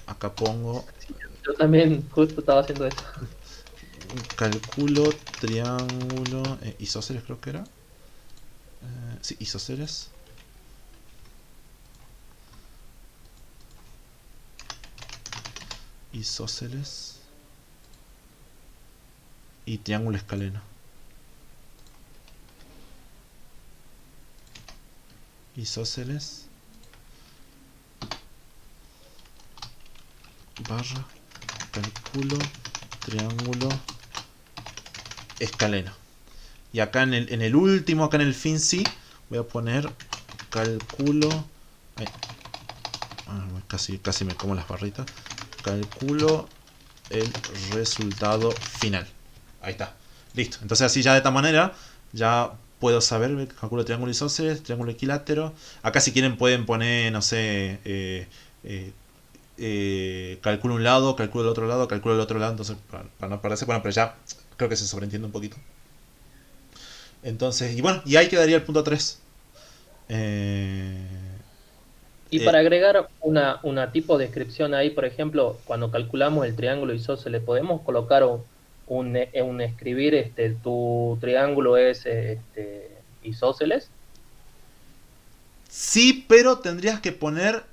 Acá pongo Yo también justo estaba haciendo eso. calculo triángulo isósceles, creo que era. Sí, isósceles. Isósceles y triángulo escaleno. Isósceles barra cálculo triángulo escaleno. Y acá en el último, acá en el fin sí, voy a poner cálculo. Ay, casi me como las barritas. Calculo el resultado final. Ahí está. Listo. Entonces así ya de esta manera ya puedo saber, calculo triángulo isósceles, triángulo equilátero. Acá si quieren pueden poner, no sé, calculo un lado, calculo el otro lado, calculo el otro lado. Entonces para no perderse, bueno, pero ya creo que se sobreentiende un poquito. Entonces, y bueno, y ahí quedaría el punto 3. Y para agregar una tipo de descripción ahí, por ejemplo, cuando calculamos el triángulo isósceles, podemos colocar un escribir, tu triángulo es isósceles. Sí, pero tendrías que poner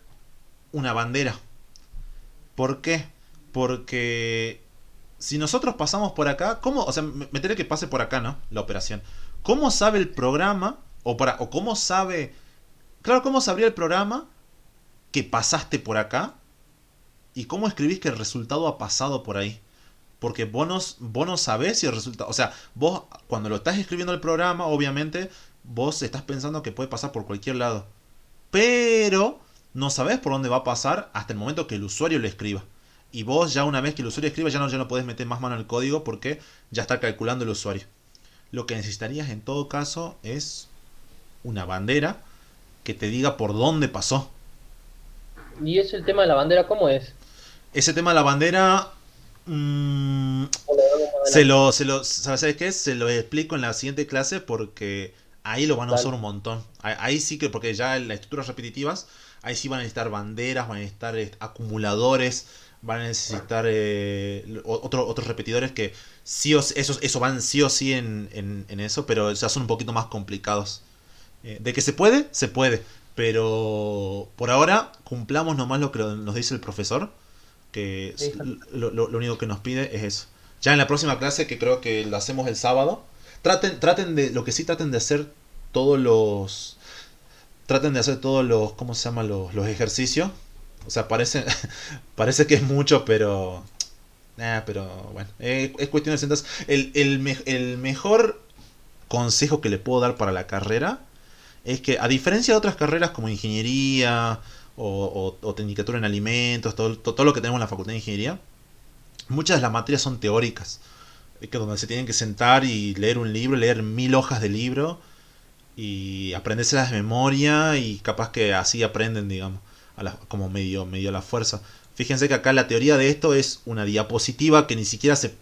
una bandera. ¿Por qué? Porque si nosotros pasamos por acá, ¿cómo? O sea, meterle que pase por acá, ¿no? La operación. ¿Cómo sabe el programa? O cómo sabe. Claro, ¿cómo sabría el programa que pasaste por acá? ¿Y cómo escribís que el resultado ha pasado por ahí? Porque vos no sabés si el resultado. O sea, vos cuando lo estás escribiendo el programa, obviamente, vos estás pensando que puede pasar por cualquier lado. Pero no sabés por dónde va a pasar hasta el momento que el usuario lo escriba. Y vos ya una vez que el usuario escriba ya no podés meter más mano al código porque ya está calculando el usuario. Lo que necesitarías en todo caso es una bandera que te diga por dónde pasó. Y es el tema de la bandera, ¿cómo es? Ese tema de la bandera mmm, O lo vemos más adelante. ¿sabes qué? Se lo explico en la siguiente clase porque ahí lo van a usar Dale. un montón. Ahí sí que, porque ya en las estructuras repetitivas, ahí sí van a necesitar banderas, van a necesitar acumuladores, van a necesitar otros repetidores que sí o sí, eso van sí o sí en eso, pero ya son un poquito más complicados. De que se puede, pero por ahora cumplamos nomás lo que nos dice el profesor, que Listo. lo único que nos pide es eso. Ya en la próxima clase, que creo que lo hacemos el sábado, traten de, lo que sí traten de hacer todos los, traten de hacer todos los, ¿cómo se llama? Los ejercicios. O sea, parece, parece que es mucho, pero bueno, es cuestión de sentarse. El mejor consejo que le puedo dar para la carrera es que, a diferencia de otras carreras como ingeniería o tecnicatura en alimentos, todo lo que tenemos en la facultad de ingeniería, muchas de las materias son teóricas, que donde se tienen que sentar y leer un libro, leer 1000 hojas de libro y aprendérselas de memoria y capaz que así aprenden, digamos, como medio a la fuerza. Fíjense que acá la teoría de esto es una diapositiva que ni siquiera se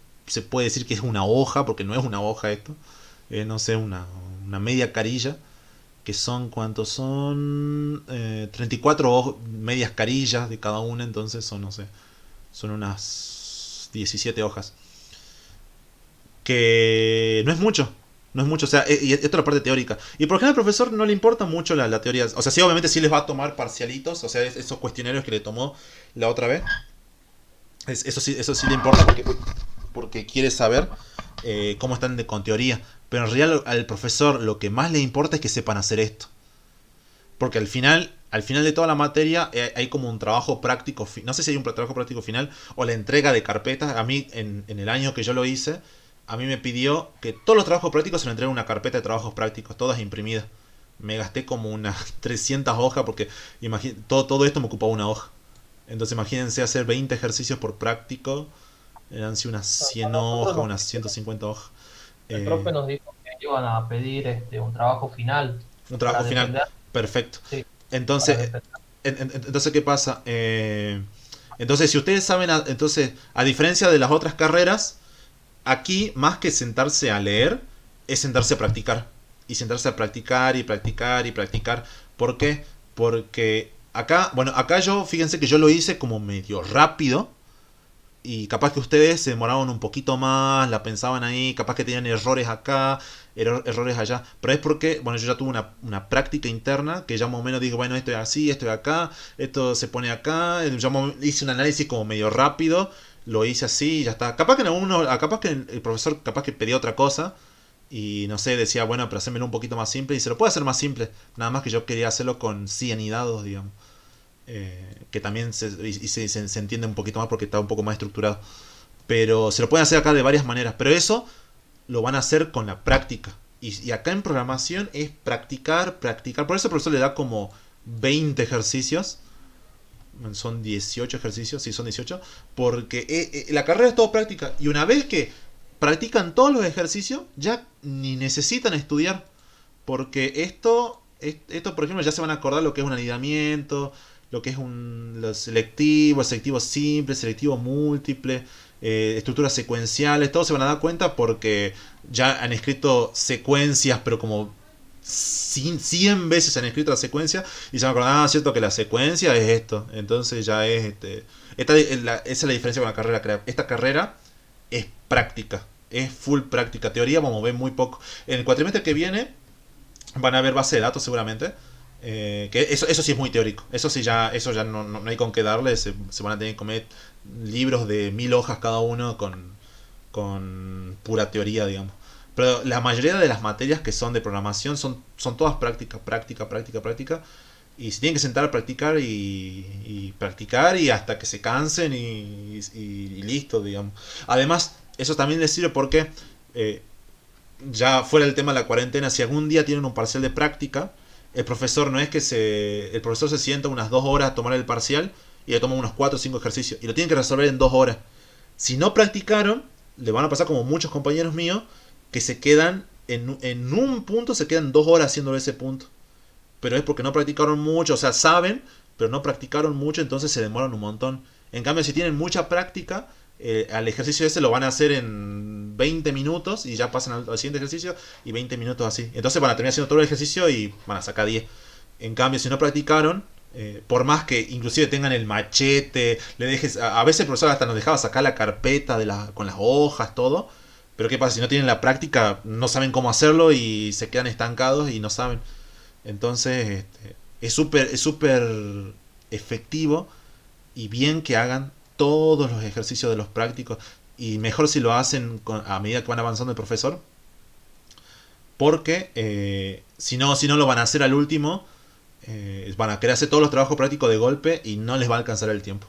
puede decir que es una hoja, porque no es una hoja esto, no sé, una media carilla, que son, ¿cuántos son? 34 medias carillas de cada una, entonces son, no sé, son unas 17 hojas. Que no es mucho, no es mucho, o sea, y esto es la parte teórica. Y por ejemplo al profesor no le importa mucho la teoría, o sea, sí, obviamente sí les va a tomar parcialitos, o sea, esos cuestionarios que le tomó la otra vez, eso sí le importa porque quiere saber cómo están con teoría. Pero en realidad al profesor lo que más le importa es que sepan hacer esto. Porque al final de toda la materia hay como un trabajo práctico, no sé si hay un trabajo práctico final o la entrega de carpetas. A mí, en el año que yo lo hice, a mí me pidió que todos los trabajos prácticos se me entreguen una carpeta de trabajos prácticos, todas imprimidas. me gasté como unas 300 hojas porque todo esto me ocupaba una hoja. Entonces imagínense hacer 20 ejercicios por práctico, eran sí unas A 100 nosotros hojas, unas 150 hojas. el Eh, profe nos dijo que iban a pedir un trabajo final un para trabajo final defender, perfecto. sí, para Entonces, defender. entonces ¿qué pasa? Entonces, si ustedes saben, entonces, a diferencia de las otras carreras, aquí más que sentarse a leer, es sentarse a practicar. Y sentarse a practicar y practicar y practicar. ¿Por qué? Porque acá, bueno, acá yo, fíjense que yo lo hice como medio rápido. Y capaz que ustedes se demoraban un poquito más, la pensaban ahí, capaz que tenían errores acá, errores allá. Pero es porque, bueno, yo ya tuve una práctica interna que ya más o menos digo, bueno, esto es así, esto es acá, esto se pone acá. Yo hice un análisis como medio rápido, lo hice así y ya está. Capaz que capaz que el profesor capaz que pedía otra cosa y no sé, decía, bueno, pero hacémelo un poquito más simple y se lo puede hacer más simple. Nada más que yo quería hacerlo con 100 y dados, digamos. Que también se entiende un poquito más porque está un poco más estructurado. Pero se lo pueden hacer acá de varias maneras. Pero eso lo van a hacer con la práctica. Y acá en programación es practicar, practicar. Por eso el profesor le da como 20 ejercicios. Son 18 ejercicios, sí, son 18. Porque la carrera es todo práctica. Y una vez que practican todos los ejercicios, ya ni necesitan estudiar. Porque esto, por ejemplo, ya se van a acordar lo que es un anidamiento, lo que es lo selectivo, el selectivo simple, selectivo múltiple, estructuras secuenciales, todos se van a dar cuenta porque ya han escrito secuencias, pero como 100 veces han escrito la secuencia y se van a acordar, cierto que la secuencia es esto, entonces ya es esa es la diferencia con la carrera. Esta carrera es práctica, es full práctica, teoría vamos a ver muy poco. En el cuatrimestre que viene van a ver base de datos seguramente. Que eso sí es muy teórico. Eso sí eso ya no hay con qué darle. Se van a tener que comer libros de 1000 hojas cada uno con pura teoría, digamos. Pero la mayoría de las materias que son de programación son todas práctica, práctica, práctica, práctica. Y se tienen que sentar a practicar y practicar y hasta que se cansen y listo, digamos. Además, eso también les sirve porque ya fuera el tema de la cuarentena, si algún día tienen un parcial de práctica, el profesor no es que el profesor se sienta unas 2 horas a tomar el parcial y le toma unos 4 o 5 ejercicios y lo tienen que resolver en 2 horas. Si no practicaron, le van a pasar como muchos compañeros míos que se quedan en un punto, se quedan 2 horas haciéndolo ese punto. Pero es porque no practicaron mucho, o sea, saben, pero no practicaron mucho, entonces se demoran un montón. En cambio, si tienen mucha práctica, al ejercicio ese lo van a hacer en 20 minutos y ya pasan al siguiente ejercicio y 20 minutos así. Entonces van a terminar haciendo todo el ejercicio y van a sacar 10. En cambio, si no practicaron, por más que inclusive tengan el machete, le dejes, a veces el profesor hasta nos dejaba sacar la carpeta con las hojas, todo. Pero ¿qué pasa? Si no tienen la práctica, no saben cómo hacerlo y se quedan estancados y no saben. Entonces, es súper efectivo y bien que hagan todos los ejercicios de los prácticos y mejor si lo hacen a medida que van avanzando el profesor porque si no lo van a hacer al último, van a querer hacer todos los trabajos prácticos de golpe y no les va a alcanzar el tiempo.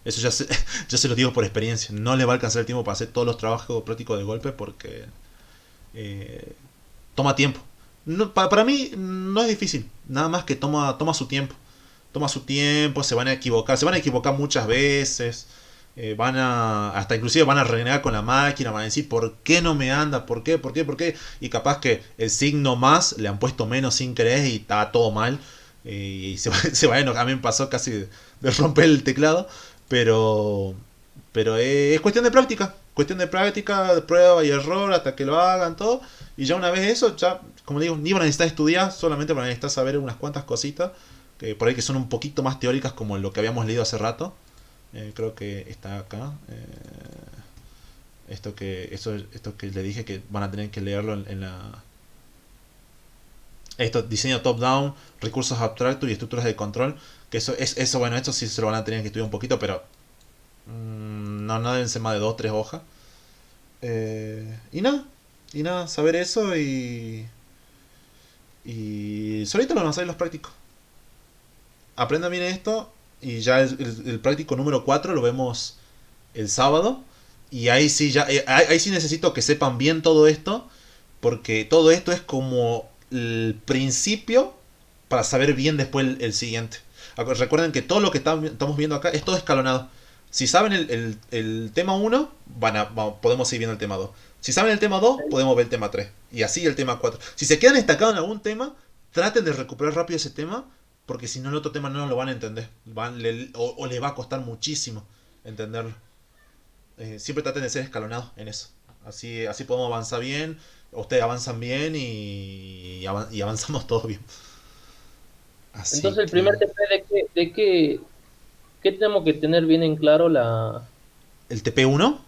Eso yo se lo digo por experiencia, no les va a alcanzar el tiempo para hacer todos los trabajos prácticos de golpe porque toma tiempo. No, para mí no es difícil, nada más que toma su tiempo. Toma su tiempo, se van a equivocar muchas veces, hasta inclusive van a renegar con la máquina, van a decir, ¿por qué no me anda? ¿Por qué? ¿Por qué? ¿Por qué? Y capaz que el signo más le han puesto menos sin querer y está todo mal. Y se va a enojar. A mí me pasó casi de romper el teclado, pero es cuestión de práctica, de prueba y error hasta que lo hagan todo. Y ya una vez eso, ya, como digo, ni van a necesitar estudiar, solamente van a necesitar saber unas cuantas cositas que por ahí que son un poquito más teóricas como lo que habíamos leído hace rato. Creo que está acá. Esto que le dije que van a tener que leerlo en la... Esto, diseño top-down, recursos abstractos y estructuras de control. Que eso bueno, esto sí se lo van a tener que estudiar un poquito, pero no deben ser más de 2 3 hojas. Y nada, saber eso y solito lo van a hacer los prácticos. Aprendan bien esto y ya el práctico número 4 lo vemos el sábado y ahí sí necesito que sepan bien todo esto porque todo esto es como el principio para saber bien después el siguiente. Recuerden que todo lo que estamos viendo acá es todo escalonado. Si saben el tema 1, podemos seguir viendo el tema 2. Si saben el tema 2, podemos ver el tema 3. Y así el tema 4. Si se quedan estancados en algún tema, traten de recuperar rápido ese tema, porque si no el otro tema no lo van a entender. O les va a costar muchísimo entenderlo. Siempre traten de ser escalonados en eso. Así podemos avanzar bien, ustedes avanzan bien y avanzamos todos bien. Así Entonces, el que- primer TP ¿qué tenemos que tener bien en claro ¿El TP1?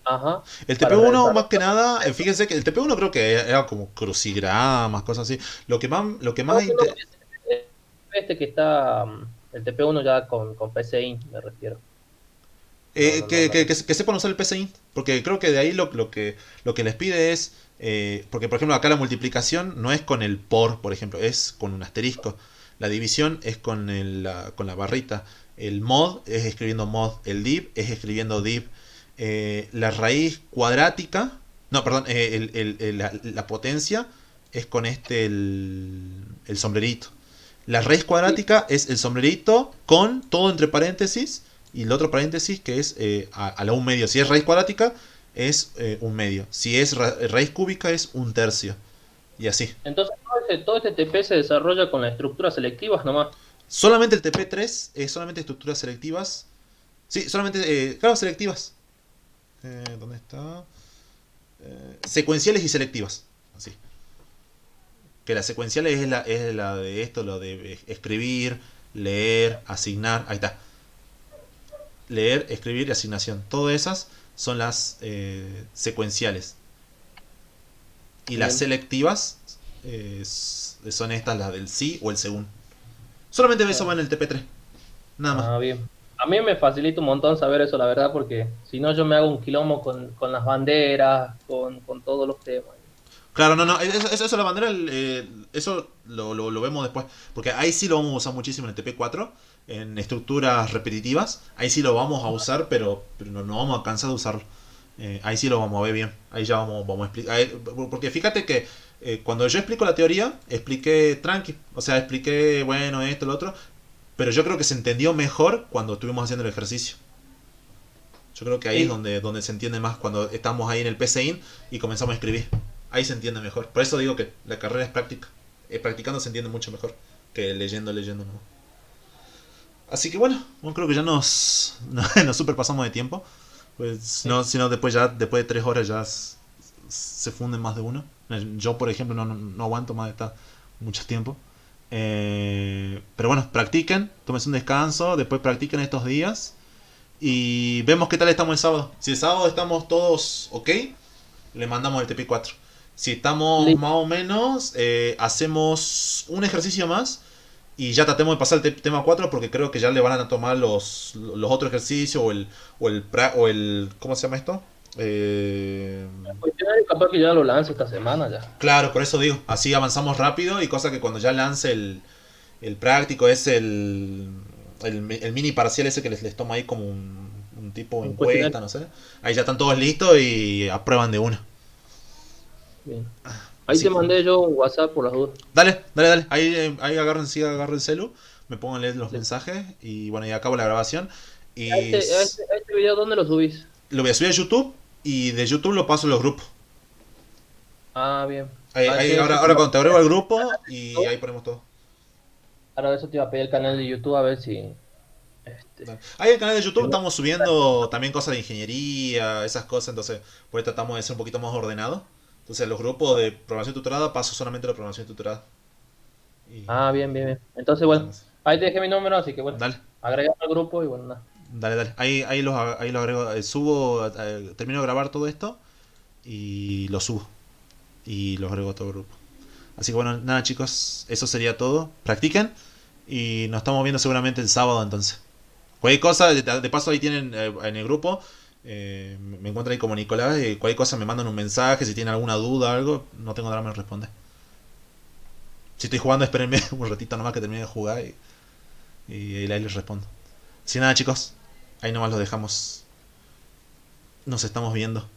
Ajá, El para TP1 realizar? más que nada, fíjense que el TP1 creo que era como crucigramas, cosas así. Lo que No, más no, no, este que está, el TP1 ya con PCI, me refiero. No, no, no, que, no. que, que, que sepan usar el PCI, porque creo que de ahí lo que les pide es, porque por ejemplo acá la multiplicación no es con el por ejemplo, es con un asterisco. La división es con la barrita. El mod es escribiendo mod. El div es escribiendo div. La raíz cuadrática, no, perdón, la potencia es con el sombrerito. La raíz Sí, cuadrática es el sombrerito con todo entre paréntesis y el otro paréntesis que es a la un medio. Si es raíz cuadrática es un medio. Si es raíz cúbica es un tercio. Y así. entonces todo este TP se desarrolla con las estructuras selectivas nomás. Solamente el TP3 es solamente estructuras selectivas. Sí, solamente, claro, selectivas. ¿Dónde está? Secuenciales y selectivas. Así. Que las secuenciales es la de esto, lo de escribir, leer, asignar. Ahí está. Leer, escribir y asignación. Todas esas son las secuenciales. Y las Bien. selectivas son estas, las del sí o el según. Solamente eso va en el TP3. Nada más. Bien. A mí me facilita un montón saber eso, la verdad, porque si no yo me hago un quilombo con las banderas, con todos los temas. Claro, no, no, eso la bandera, eso lo vemos después. Porque ahí sí lo vamos a usar muchísimo en el TP4, en estructuras repetitivas. Ahí sí lo vamos a usar, pero no vamos a cansar de usarlo. Ahí sí lo vamos a ver bien. Ahí ya vamos a explicar. Porque fíjate que cuando yo explico la teoría, expliqué tranqui. O sea, expliqué, bueno, esto, lo otro. Pero yo creo que se entendió mejor cuando estuvimos haciendo el ejercicio. Yo creo que ahí es Sí, donde se entiende más, cuando estamos ahí en el PCIN y comenzamos a escribir. Ahí se entiende mejor. Por eso digo que la carrera es práctica. Practicando se entiende mucho mejor que leyendo, ¿no? Así que bueno, creo que ya nos superpasamos de tiempo. Pues sí. no, si no después después de 3 horas ya se funden más de uno. Yo por ejemplo no aguanto más de estar mucho tiempo. Pero bueno, practiquen, tómense un descanso, después practiquen estos días y vemos qué tal estamos el sábado. Si el sábado estamos todos ok, le mandamos el TP4. Si estamos Listo. más o menos, hacemos un ejercicio más y ya tratemos de pasar el tema 4 porque creo que ya le van a tomar los otros ejercicios o el ¿cómo se llama esto? Pues yo capaz que ya lo lance esta semana ya. Claro, por eso digo, así avanzamos rápido y cosa que cuando ya lance el práctico es el mini parcial ese que les toma ahí como un tipo Un encuesta, cuestionario. no sé. Ahí ya están todos listos y aprueban de una. Bien. Ahí Así te que mandé yo un WhatsApp por las dudas. dale. Ahí agarro el celu, me pongo a leer los Listo. mensajes y bueno, y acabo la grabación. A Y a este video, ¿dónde lo subís? lo voy a subir a YouTube y de YouTube lo paso a los grupos. Bien. Ahora, ahora cuando te agrego al grupo y ahí ponemos todo. Ahora eso te iba a pedir el canal de YouTube a ver si... Este, Dale. Ahí en el canal de YouTube estamos subiendo también cosas de ingeniería, esas cosas, entonces por ahí tratamos de ser un poquito más ordenados. Entonces los grupos de programación tutorada paso solamente la programación tutorada. Y bien, bien, bien. Entonces, cosas bueno, así. ahí te dejé mi número, así que bueno, Dale, agregame al grupo y bueno, nada. dale. Ahí los agrego, subo, termino de grabar todo esto y lo subo. Y los agrego a todo el grupo. Así que bueno, nada chicos, eso sería todo. Practiquen y nos estamos viendo seguramente el sábado entonces. Cualquier cosa, de paso ahí tienen en el grupo, me encuentran ahí como Nicolás, cualquier cosa me mandan un mensaje, si tienen alguna duda o algo, no tengo drama en responder. Si estoy jugando, espérenme un ratito nomás que termine de jugar y ahí les respondo. Sin nada chicos, ahí nomás los dejamos. Nos estamos viendo.